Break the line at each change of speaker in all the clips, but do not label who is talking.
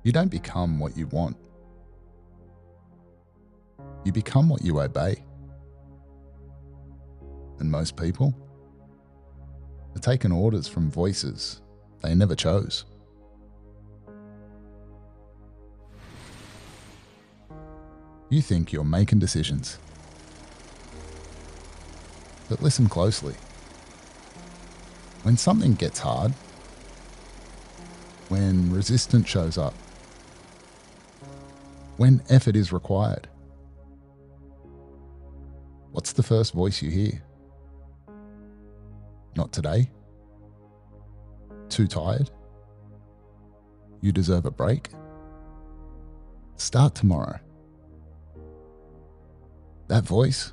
You don't become what you want. You become what you obey. And most people are taking orders from voices they never chose. You think you're making decisions. But listen closely. When something gets hard, when resistance shows up, when effort is required, what's the first voice you hear? Not today? Too tired? You deserve a break? Start tomorrow. That voice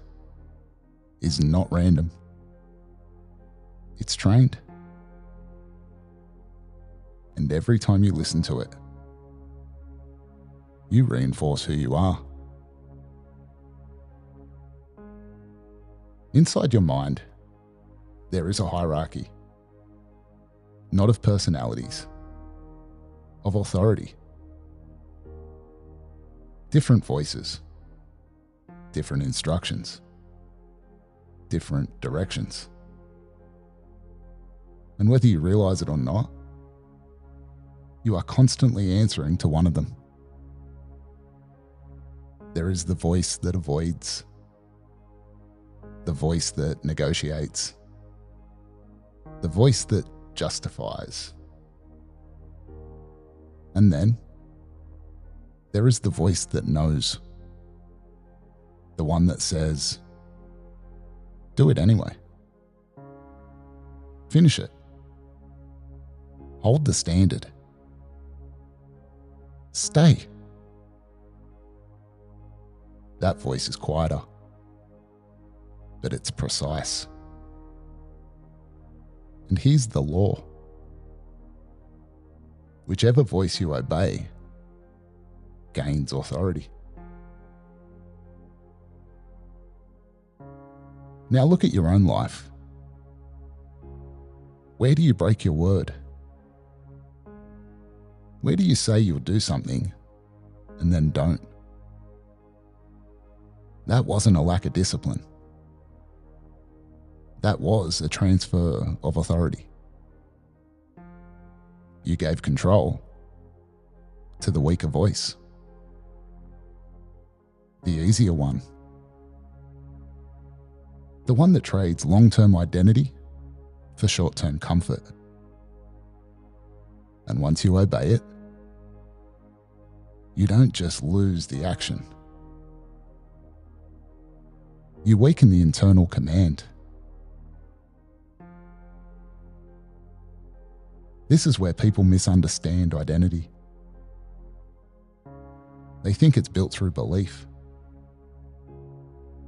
is not random. It's trained. And every time you listen to it, you reinforce who you are. Inside your mind, there is a hierarchy, not of personalities, of authority. Different voices, different instructions, different directions. And whether you realize it or not, you are constantly answering to one of them. There is the voice that avoids, the voice that negotiates, the voice that justifies. And then there is the voice that knows, the one that says, do it anyway. Finish it. Hold the standard. Stay. That voice is quieter, but it's precise. And here's the law. Whichever voice you obey gains authority. Now look at your own life. Where do you break your word? Where do you say you'll do something and then don't? That wasn't a lack of discipline. That was a transfer of authority. You gave control to the weaker voice, the easier one, the one that trades long-term identity for short-term comfort. And once you obey it, you don't just lose the action. You weaken the internal command. This is where people misunderstand identity. They think it's built through belief.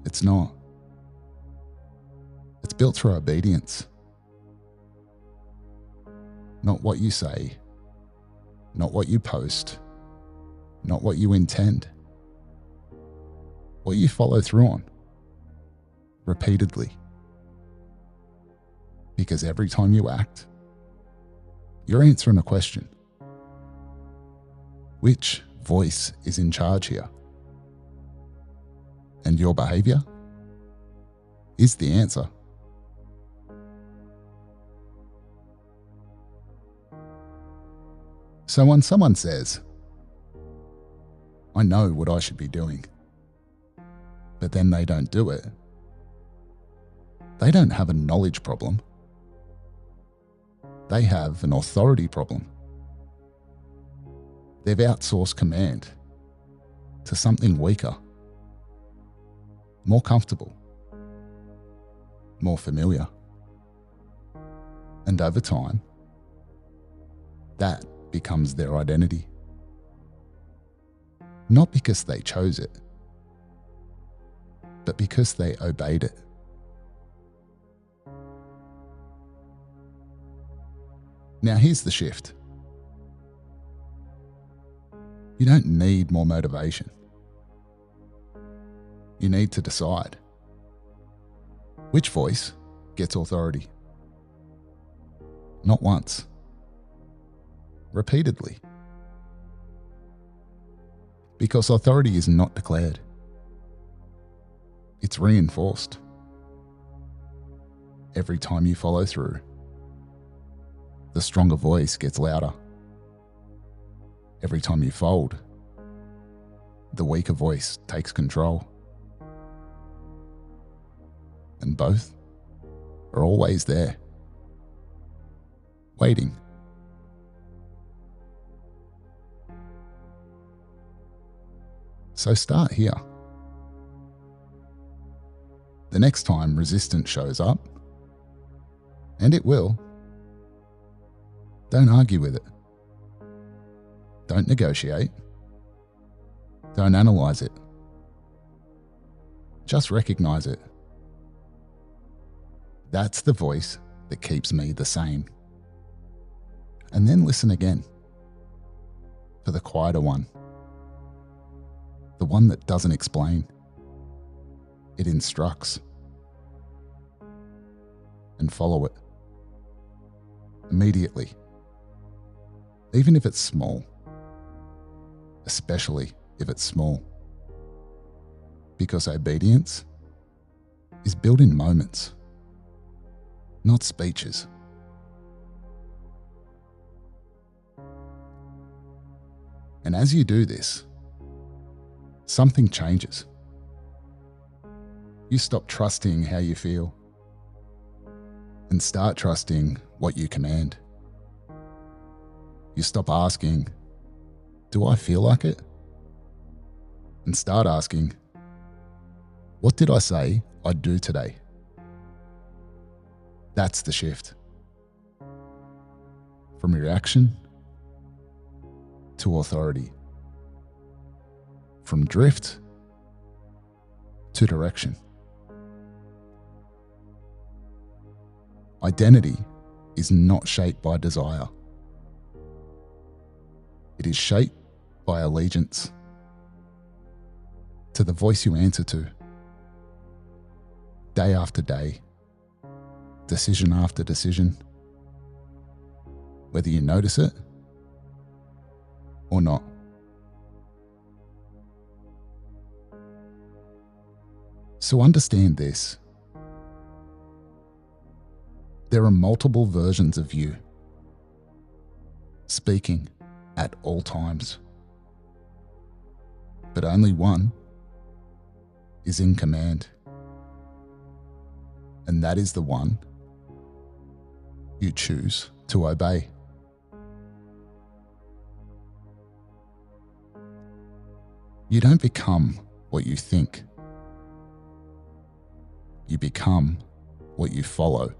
It's not. It's built through obedience. Not what you say, not what you post, not what you intend. What you follow through on, repeatedly. Because every time you act, you're answering a question. Which voice is in charge here? And your behavior is the answer. So when someone says, I know what I should be doing, but then they don't do it, they don't have a knowledge problem. They have an authority problem. They've outsourced command to something weaker, more comfortable, more familiar. And over time, that becomes their identity. Not because they chose it, but because they obeyed it. Now here's the shift. You don't need more motivation. You need to decide which voice gets authority. Not once. Repeatedly. Because authority is not declared. It's reinforced. Every time you follow through, the stronger voice gets louder. Every time you fold, the weaker voice takes control. And both are always there, waiting. So start here. The next time resistance shows up, and it will, don't argue with it. Don't negotiate. Don't analyze it. Just recognize it. That's the voice that keeps me the same. And then listen again for the quieter one. The one that doesn't explain. It instructs. And follow it. Immediately. Even if it's small. Especially if it's small. Because obedience is built in moments, not speeches. And as you do this, something changes. You stop trusting how you feel and start trusting what you command. You stop asking, do I feel like it? And start asking, what did I say I'd do today? That's the shift. From reaction to authority. From drift to direction. Identity is not shaped by desire. It is shaped by allegiance to the voice you answer to. Day after day, decision after decision, whether you notice it or not. So understand this. There are multiple versions of you, speaking at all times. But only one is in command. And that is the one you choose to obey. You don't become what you think. You become what you follow.